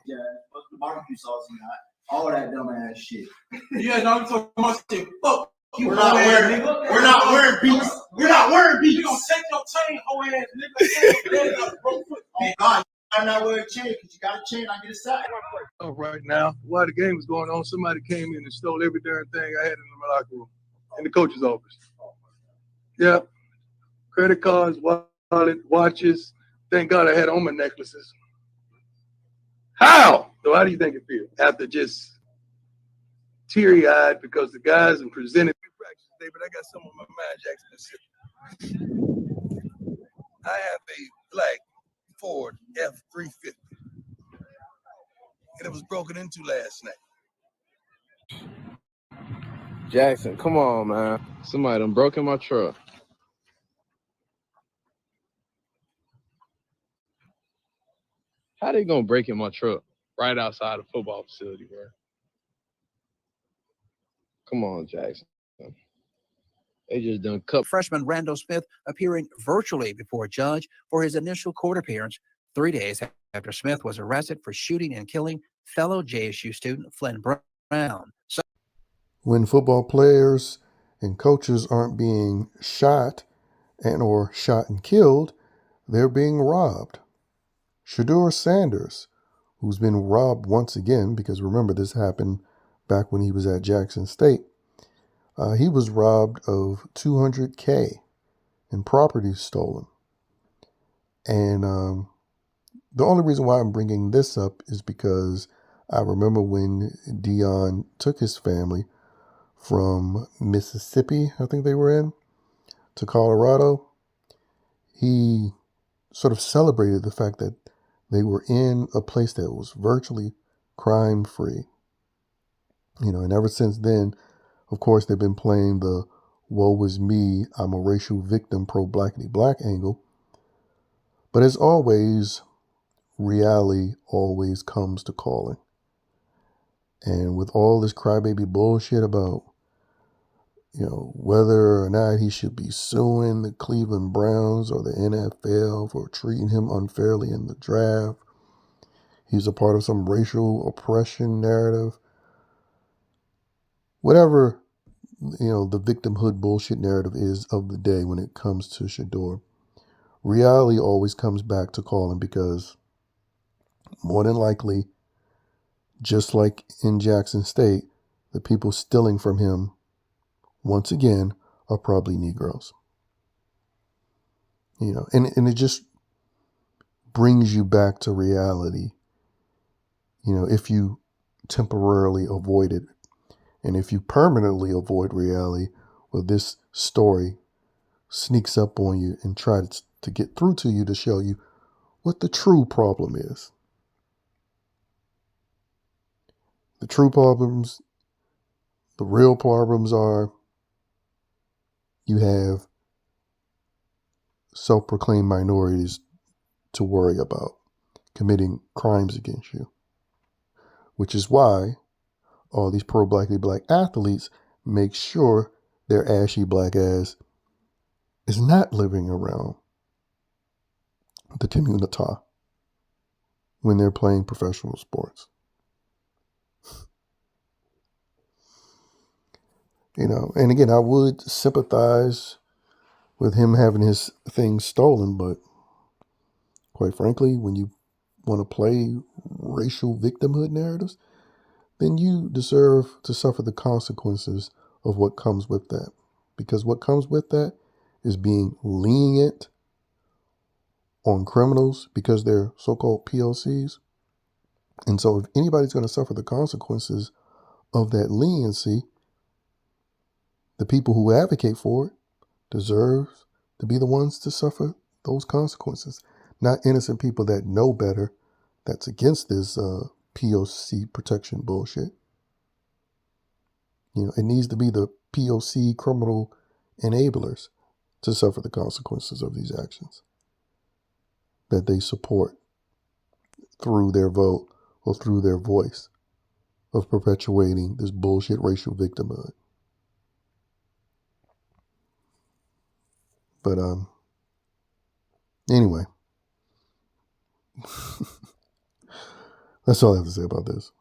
Yeah, fuck the barbecue sauce and all that dumb ass shit. Yeah, no, so much shit. Fuck. We're not wearing beats. We're not wearing beats. You gonna take your chain, whole ass nigga. Oh God, I'm not wearing a chain because you got a chain. I get a sack. Right now, while the game was going on, somebody came in and stole every darn thing I had in my locker room, in the coach's office. Yeah, credit cards, wallet, watches. Thank God I had on my necklaces. How? So how do you think it feels after just teary-eyed because the guys have presented practice today, but I got some on my mind, Jackson. I have a black Ford F-350, and it was broken into last night. Jackson, come on, man. Somebody done broke in my truck. How they gonna break in my truck right outside the football facility, bro? Come on, Jackson. They just done cut. Freshman Randall Smith appearing virtually before a judge for his initial court appearance 3 days after Smith was arrested for shooting and killing fellow JSU student Flynn Brown. When football players and coaches aren't being shot or shot and killed, they're being robbed. Shedeur Sanders, who's been robbed once again, because remember this happened back when he was at Jackson State, he was robbed of $200K in property stolen. And the only reason why I'm bringing this up is because I remember when Dion took his family from Mississippi, I think they were in, to Colorado, he sort of celebrated the fact that they were in a place that was virtually crime-free. And ever since then, of course, they've been playing the woe is me, I'm a racial victim, pro-blackity black angle. But as always, reality always comes to calling. And with all this crybaby bullshit about, whether or not he should be suing the Cleveland Browns or the NFL for treating him unfairly in the draft, he's a part of some racial oppression narrative. Whatever, the victimhood bullshit narrative is of the day when it comes to Shedeur, reality always comes back to calling, because more than likely, just like in Jackson State, the people stealing from him, once again, are probably Negroes. And it just brings you back to reality, if you temporarily avoid it. And if you permanently avoid reality, well, this story sneaks up on you and tries to get through to you to show you what the true problem is. The true problems, the real problems are you have self-proclaimed minorities to worry about committing crimes against you, which is why all these pro-blackity black athletes make sure their ashy black ass is not living around the Communitah when they're playing professional sports. And again, I would sympathize with him having his things stolen, but quite frankly, when you want to play racial victimhood narratives, then you deserve to suffer the consequences of what comes with that. Because what comes with that is being lenient on criminals because they're so-called POCs. And so if anybody's going to suffer the consequences of that leniency, the people who advocate for it deserve to be the ones to suffer those consequences, not innocent people that know better, that's against this POC protection bullshit. It needs to be the POC criminal enablers to suffer the consequences of these actions that they support through their vote or through their voice of perpetuating this bullshit racial victimhood. But anyway, That's all I have to say about this.